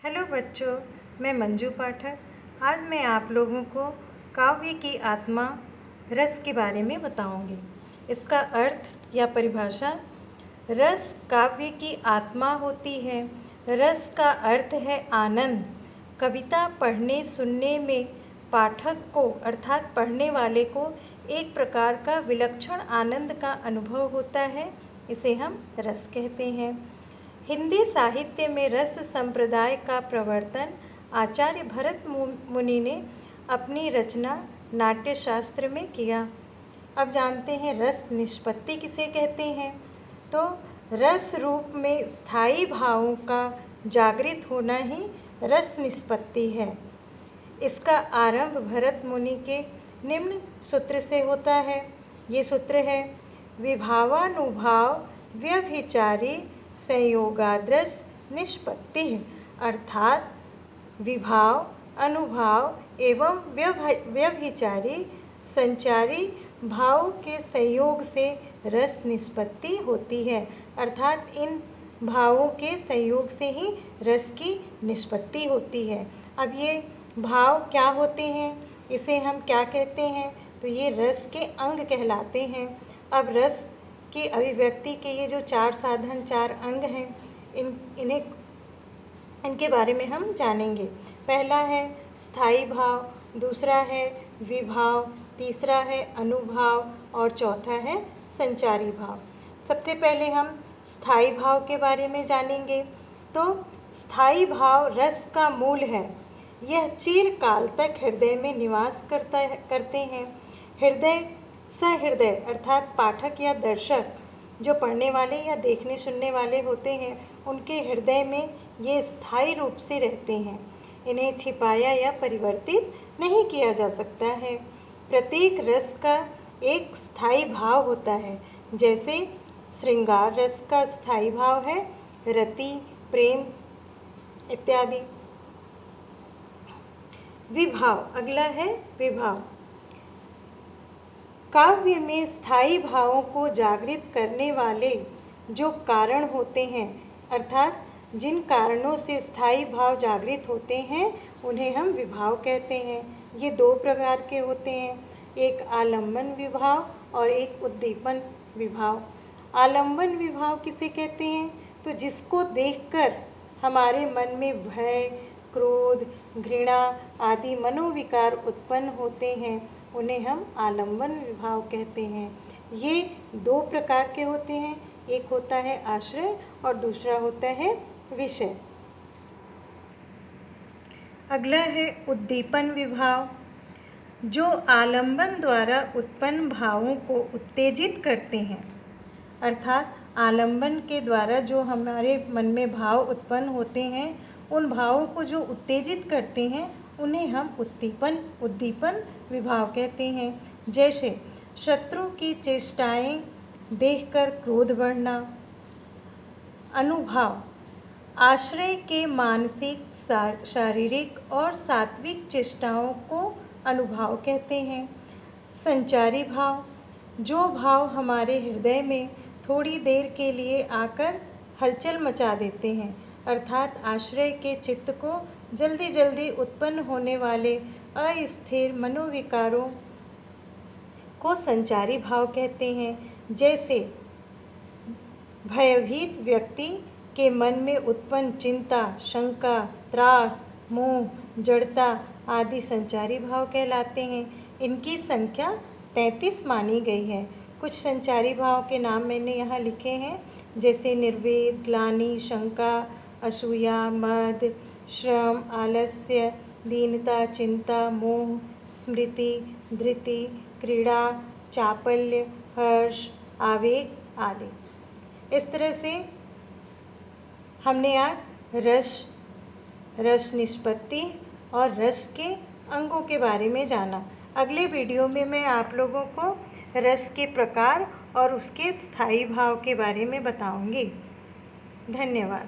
Hello बच्चों, मैं मंजू पाठक। आज मैं आप लोगों को काव्य की आत्मा रस के बारे में बताऊंगी। इसका अर्थ या परिभाषा। रस काव्य की आत्मा होती है। रस का अर्थ है आनंद। कविता पढ़ने सुनने में पाठक को अर्थात पढ़ने वाले को एक प्रकार का विलक्षण आनंद का अनुभव होता है। इसे हम रस कहते हैं। हिंदी साहित्य में रस संप्रदाय का प्रवर्तन आचार्य भरत मुनि ने अपनी रचना नाट्यशास्त्र में किया। अब जानते हैं रस निष्पत्ति किसे कहते हैं। तो रस रूप में स्थायी भावों का जागृत होना ही रस निष्पत्ति है। इसका आरंभ भरत मुनि के निम्न सूत्र से होता है। ये सूत्र है: विभावानुभाव व्यभिचारी संयोगाद्रस निष्पत्ति, अर्थात विभाव, अनुभाव एवं व्यभिचारी संचारी भाव के संयोग से रस निष्पत्ति होती है। अर्थात इन भावों के संयोग से ही रस की निष्पत्ति होती है। अब ये भाव क्या होते हैं, इसे हम क्या कहते हैं? तो ये रस के अंग कहलाते हैं। अब रस की अभिव्यक्ति के ये जो चार साधन, चार अंग हैं, इनके बारे में हम जानेंगे। पहला है स्थायी भाव, दूसरा है विभाव, तीसरा है अनुभाव और चौथा है संचारी भाव। सबसे पहले हम स्थायी भाव के बारे में जानेंगे। तो स्थायी भाव रस का मूल है। यह चिरकाल तक हृदय में निवास करते हैं। हृदय सहृदय अर्थात पाठक या दर्शक जो पढ़ने वाले या देखने सुनने वाले होते हैं, उनके हृदय में ये स्थायी रूप से रहते हैं। इन्हें छिपाया या परिवर्तित नहीं किया जा सकता है। प्रत्येक रस का एक स्थायी भाव होता है। जैसे श्रृंगार रस का स्थायी भाव है रति, प्रेम इत्यादि। विभाव, अगला है विभाव। काव्य में स्थायी भावों को जागृत करने वाले जो कारण होते हैं, अर्थात जिन कारणों से स्थायी भाव जागृत होते हैं, उन्हें हम विभाव कहते हैं। ये दो प्रकार के होते हैं, एक आलम्बन विभाव और एक उद्दीपन विभाव। आलम्बन विभाव किसे कहते हैं? तो जिसको देखकर हमारे मन में भय, क्रोध, घृणा आदि मनोविकार उत्पन्न होते हैं, उन्हें हम आलम्बन विभाव कहते हैं। ये दो प्रकार के होते हैं, एक होता है आश्रय और दूसरा होता है विषय। अगला है उद्दीपन विभाव, जो आलम्बन द्वारा उत्पन्न भावों को उत्तेजित करते हैं। अर्थात आलम्बन के द्वारा जो हमारे मन में भाव उत्पन्न होते हैं, उन भावों को जो उत्तेजित करते हैं, उन्हें हम उद्दीपन विभाव कहते हैं। जैसे शत्रु की चेष्टाएं देखकर क्रोध बढ़ना। अनुभाव, आश्रय के मानसिक, शारीरिक और सात्विक चेष्टाओं को अनुभाव कहते हैं। संचारी भाव, जो भाव हमारे हृदय में थोड़ी देर के लिए आकर हलचल मचा देते हैं, अर्थात आश्रय के चित्त को जल्दी जल्दी उत्पन्न होने वाले अस्थिर मनोविकारों को संचारी भाव कहते हैं। जैसे भयभीत व्यक्ति के मन में उत्पन्न चिंता, शंका, त्रास, मोह, जड़ता आदि संचारी भाव कहलाते हैं। इनकी संख्या 33 मानी गई है। कुछ संचारी भाव के नाम मैंने यहाँ लिखे हैं, जैसे निर्वेद, ग्लानि, शंका, असूया, मद, श्रम, आलस्य, दीनता, चिंता, मोह, स्मृति, धृति, क्रीड़ा, चापल्य, हर्ष, आवेग आदि। इस तरह से हमने आज रस निष्पत्ति और रस के अंगों के बारे में जाना। अगले वीडियो में मैं आप लोगों को रस के प्रकार और उसके स्थायी भाव के बारे में बताऊंगी। धन्यवाद।